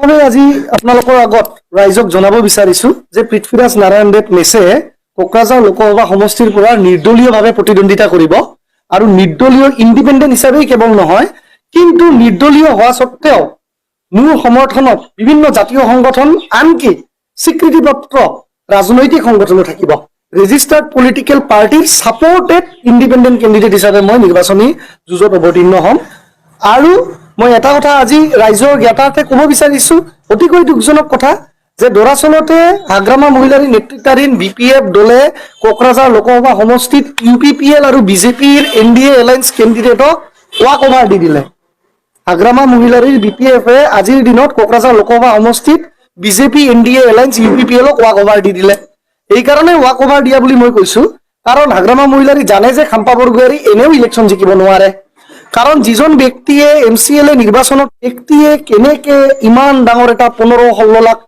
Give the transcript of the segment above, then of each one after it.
আমি আজি আপোনালোকৰ আগত ৰাইজক জনাব বিচাৰিছো যে পৃথ্বীৰাজ নাৰায়ণ দেৱ মেছে কোকৰাঝাৰ লোকসভা সমষ্টিৰ পৰা নিৰ্দলীয়ভাৱে প্ৰতিদ্বন্দ্বিতা কৰিব আৰু নিৰ্দলীয় ইণ্ডিপেণ্ডেণ্ট হিচাপে কেৱল নহয় কিন্তু নিৰ্দলীয় হোৱা স্বত্তেও মোৰ সমৰ্থনত বিভিন্ন জাতীয় সংগঠন আনকি স্বীকৃতিপত্ৰ ৰাজনৈতিক সংগঠনো থাকিব ৰেজিষ্টাৰ্ড পলিটিকেল পাৰ্টিৰ সাপোৰ্টেড ইণ্ডিপেণ্ডেণ্ট কেণ্ডিডেট হিচাপে মই নিৰ্বাচনী যুঁজত অৱতীৰ্ণ হ'ম আৰু মই এটা কথা আজি ৰাইজৰ জ্ঞাতাৰ্থে ক'ব বিচাৰিছো অতিকৈ দুখজনক কথা যে দৰাচলতে হাগ্ৰামা মহিলাৰ নেতৃত্বাধীন বিপিএফ দলে কোকৰাঝাৰ লোকসভা সমষ্টিত ইউপিপিএল আৰু বিজেপিৰ এনডিএ এলায়েন্স কেণ্ডিডেটক ৱাক অভাৰ দি দিলে হাগ্ৰামা মহিলাৰ বিপিএফে আজিৰ দিনত কোকৰাঝাৰ লোকসভা সমষ্টিত বিজেপি এনডিএ এলায়েন্স ইউপিপিএলক ৱাক অভাৰ দি দিলে এই কাৰণে ৱাক অভাৰ দিয়া বুলি মই কৈছো কাৰণ হাগ্ৰামা মহিলাৰী জানে যে খাম্পা বৰগোহাঁই এনেও ইলেকশ্যন জিকিব নোৱাৰে কাৰণ যিজন ব্যক্তিয়ে এমচিএলএ নিৰ্বাচনত ব্যক্তিয়ে কেনেকে ইমান ডাঙৰ এটা 15-16 লাখ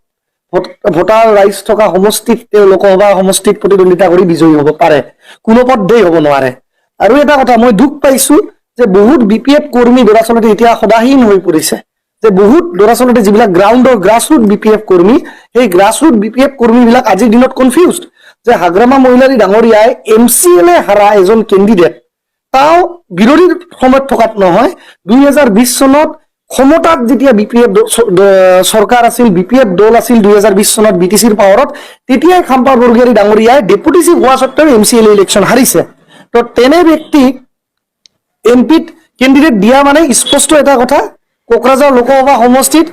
ভোটাৰ ৰাইজ থকা সমষ্টিত তেওঁ লোকসভা সমষ্টিত প্ৰতিদ্বন্দ্বিতা কৰি বিজয়ী হ'ব পাৰে কোনো পথেই হ'ব নোৱাৰে আৰু এটা কথা মই দুখ পাইছো যে বহুত বিপিএফ কৰ্মী দৰাচলতে এতিয়া সদাহীন হৈ পৰিছে যে বহুত দৰাচলতে যিবিলাক গ্ৰাউণ্ডৰ গ্ৰাছৰুট বিপিএফ কৰ্মী সেই গ্ৰাছৰুট বিপিএফ কৰ্মীবিলাক আজিৰ দিনত কনফিউজড যে হাগ্ৰামা মহিলাৰী ডাঙৰীয়াই এমচিএলএ হাৰা এজন কেণ্ডিডেট তাও বিৰোধীৰ সময়ত থকাত নহয় 2020 চনত ক্ষমতাত যেতিয়া বিপিএফ সৰকাৰ আছিল বিপিএফ দল আছিল 2020 চনত বিটিসিৰ পাৱাৰত তেতিয়াই খাম্পা বৰগোহাঁই ডাঙৰীয়াই ডেপুটি চিফ হোৱা স্বত্তেও এমচিএলএ ইলেকশ্যন হাৰিছে তো তেনে ব্যক্তি এমপিত কেণ্ডিডেট দিয়া মানে স্পষ্ট এটা কথা কোকৰাঝাৰ লোকসভা সমষ্টিত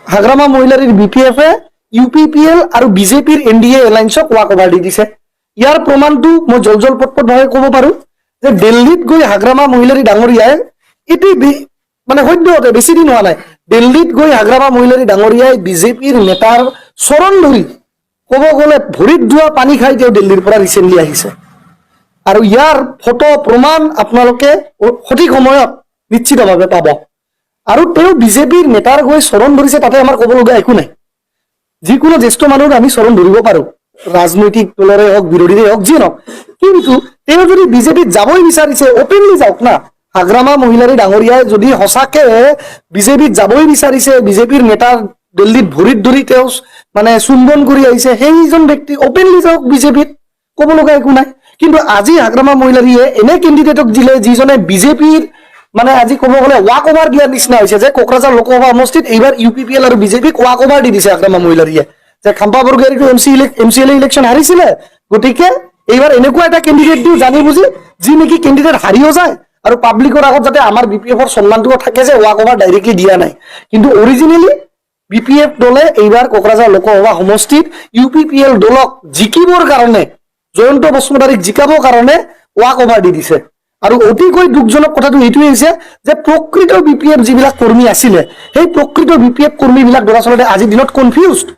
হাগ্ৰামা মহিলাৰীৰ বিপিএফে ইউপিপিএল আৰু বিজেপিৰ এনডিএ এলায়েন্সক ৱাক অভাৰ দি দিছে ইয়াৰ প্ৰমাণটো মই জলপটভাৱে ক'ব পাৰো যে দিল্লীত গৈ হাগ্ৰামা মহিলাৰী ডাঙৰীয়াই এটি মানে সদ্যহতে বেছি দিন হোৱা নাই দিল্লীত গৈ হাগ্ৰামা মহিলাৰী ডাঙৰীয়াই বিজেপিৰ নেতাৰ চৰণ ধৰি ক'ব গ'লে ভৰিত ধোৱা পানী খাই তেওঁ দিল্লীৰ পৰা ৰিচেণ্টলি আহিছে আৰু ইয়াৰ ফটো প্ৰমাণ আপোনালোকে সঠিক সময়ত নিশ্চিতভাৱে পাব আৰু তেওঁ বিজেপিৰ নেতাৰ গৈ চৰণ ধৰিছে তাতে আমাৰ ক'বলগীয়া একো নাই যিকোনো জ্যেষ্ঠ মানুহক আমি চৰণ ধৰিব পাৰো ৰাজনৈতিক দলৰে হওক বিৰোধীৰে হওক যি নহওক কিন্তু তেওঁ যদি বিজেপিত যাবই বিচাৰিছে অপেনলি যাওক না হাগ্ৰামা মহিলাৰী ডাঙৰীয়াই যদি সঁচাকে বিজেপিত যাবই বিচাৰিছে বিজেপিৰ নেতাৰ দিল্লীত ভৰিত ধৰি তেওঁ মানে চুম্বন কৰি আহিছে সেইজন ব্যক্তি অপেনলি যাওক বিজেপিত ক'বলগীয়া একো নাই কিন্তু আজি হাগ্ৰামা মহিলাৰীয়ে এনে কেণ্ডিডেটক দিলে যিজনে বিজেপিৰ মানে আজি ক'ব গ'লে ৱাক অভাৰ দিয়াৰ নিচিনা হৈছে যে কোকৰাঝাৰ লোকসভা সমষ্টিত এইবাৰ ইউপিপিএল আৰু বিজেপিক ৱাক অভাৰ দি দিছে হাগ্ৰামা মহিলাৰীয়ে যে খাম্পা বৰগোহাঁইটো এমচিএলএ ইলেকশ্যন হাৰিছিলে গতিকে এইবাৰ এনেকুৱা এটা কেণ্ডিডেট দিও জানি বুজি যি নেকি কেণ্ডিডেট হাৰিও যায় আৰু পাব্লিকৰ আগত যাতে আমাৰ বিপিএফৰ সন্মানটো থাকে যে ৱাক অভাৰ ডাইৰেক্টলি দিয়া নাই কিন্তু অৰিজিনেলি বিপিএফ দলে এইবাৰ কোকৰাঝাৰ লোকসভা সমষ্টিত ইউপিপিএল দলক জিকিবৰ কাৰণে জয়ন্ত বসুমতাৰীক জিকাবৰ কাৰণে ৱাক অভাৰ দি দিছে আৰু অতিকৈ দুখজনক কথাটো এইটোৱে হৈছে যে প্ৰকৃত বিপিএফ যিবিলাক কৰ্মী আছিলে সেই প্ৰকৃত বিপিএফ কৰ্মীবিলাক দৰাচলতে আজিৰ দিনত কনফিউজড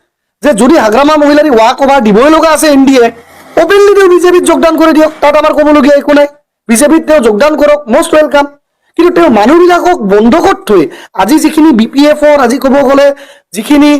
যে যদি হাগ্ৰামা মহিলাৰী ৱাক অভাৰ দিবই লগা আছে এনডিএ অপেনলি তেওঁ বিজেপিত যোগদান কৰি দিয়ক তাত আমাৰ ক'বলগীয়া একো নাই বিজেপিত তেওঁ যোগদান কৰক মষ্ট ৱেলকাম কিন্তু তেওঁ মানুহবিলাকক বন্ধকত থৈ আজি যিখিনি বিপিএফৰ আজি ক'ব গ'লে যিখিনি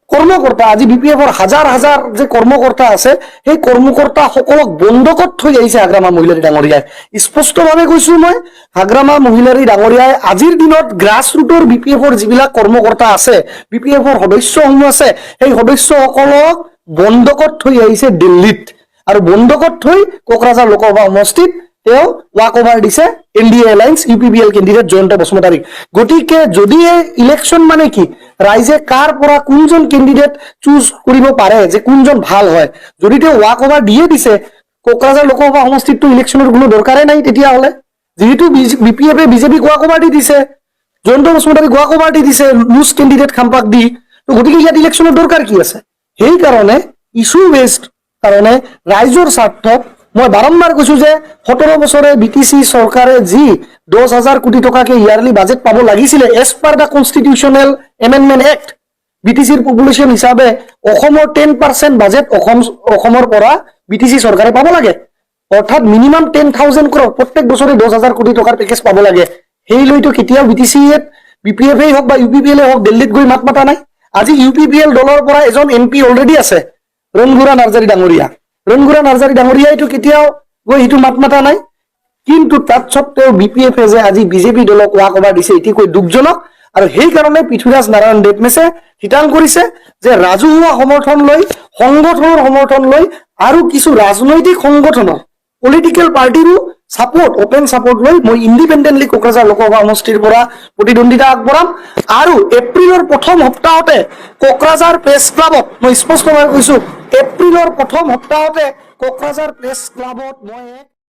কৰ্মকৰ্তা আজি বিপিএফৰ হাজাৰ হাজাৰ যে কৰ্মকৰ্তা আছে সেই কৰ্মকৰ্তাসকলক বন্ধকত থৈ আহিছে হাগ্ৰামা মহিলাৰী ডাঙৰীয়াই স্পষ্টভাৱে কৈছো মই হাগ্ৰামা মহিলাৰী ডাঙৰীয়াই আজিৰ দিনত গ্ৰাছৰুটৰ বিপিএফৰ যিবিলাক কৰ্মকৰ্তা আছে বিপিএফৰ সদস্যসমূহ আছে সেই সদস্যসকলক বন্ধকত থৈ আহিছে দিল্লীত আৰু বন্ধকত থৈ কোকৰাঝাৰ লোকসভা সমষ্টিত তেওঁ ৱাক অভাৰ দিছে NDA alliance UPPL candidate Jayanta বসুমতাৰীক গতিকে যদি ইলেকশ্যন মানে কি ৰাইজে কাৰ পৰা কোনজন কেণ্ডিডেট চুজ কৰিব পাৰে যে কোনজন ভাল হয় যদি তেওঁ ৱাক অভাৰ দিয়ে দিছে কোকৰাঝাৰ লোকসভা সমষ্টিতটো ইলেকশ্যনৰ কোনো দৰকাৰে নাই তেতিয়াহ'লে যিহেতু বিপিএফে বিজেপিক ৱাক অভাৰ দি দিছে জয়ন্ত বসুমতাৰীক ৱাক অভাৰ দি দিছে লুজ কেণ্ডিডেট খাম্পাক দি তো গতিকে ইয়াত ইলেকশ্যনৰ দৰকাৰ কি আছে সেইকাৰণে ইছ্যু বেছড কাৰণে ৰাইজৰ স্বাৰ্থত মই বাৰম্বাৰ কৈছো যে 17 বছৰে বিটিসি চৰকাৰে যি 10,000 কোটি টকাকে ইয়াৰলি বাজেট পাব লাগিছিলে এজ পাৰ দা কনষ্টিটিউচনেল এমেণ্ডমেণ্ট এক্ট বিটিসিৰ পপুলেশ্যন হিচাপে অসমৰ 10% বাজেট অসমৰ পৰা বিটিসি চৰকাৰে পাব লাগে অৰ্থাৎ মিনিমাম 10,000 crore প্ৰত্যেক বছৰে 10,000 কোটি টকাৰ পেকেজ পাব লাগে সেই লৈতো কেতিয়াও বিটিসিয়ে বিপিএফে হওক বা ইউপিপিএল হওক দিল্লীত গৈ মাত মাতা নাই আজি ইউপিপিএল দলৰ পৰা এজন এমপি অলৰেডি আছে ৰংগুৰা নাৰ্জাৰী ডাঙৰীয়াইটো কেতিয়াও গৈ হিটো মাত মাতা নাই কিন্তু তাত সত্ত্বেও বিপিএফে যে আজি বিজেপি দলক ৱাক অভাৰ দিছে এটি কৈ দুখজনক আৰু সেইকাৰণে পৃথ্বীৰাজ নাৰায়ণ দেৱমেছে ঠিৰাং কৰিছে যে ৰাজহুৱা সমৰ্থন লৈ সংগঠনৰ সমৰ্থন লৈ আৰু কিছু ৰাজনৈতিক সংগঠনৰ পলিটিকেল পাৰ্টিৰো সাপোৰ্ট ওপেন সাপোৰ্ট লৈ মই ইন্ডিপেন্ডেন্টলি কোকৰাঝাৰ লোকসভা সমষ্টিৰ পৰা প্ৰতিদ্বন্দ্বিতা আগবঢ়াম আৰু এপ্ৰিলৰ প্ৰথম সপ্তাহতে কোকৰাঝাৰ প্ৰেছ ক্লাবত মই স্পষ্টভাৱে কৈছো এপ্ৰিলৰ প্ৰথম সপ্তাহতে কোকৰাঝাৰ প্ৰেছ ক্লাবত মই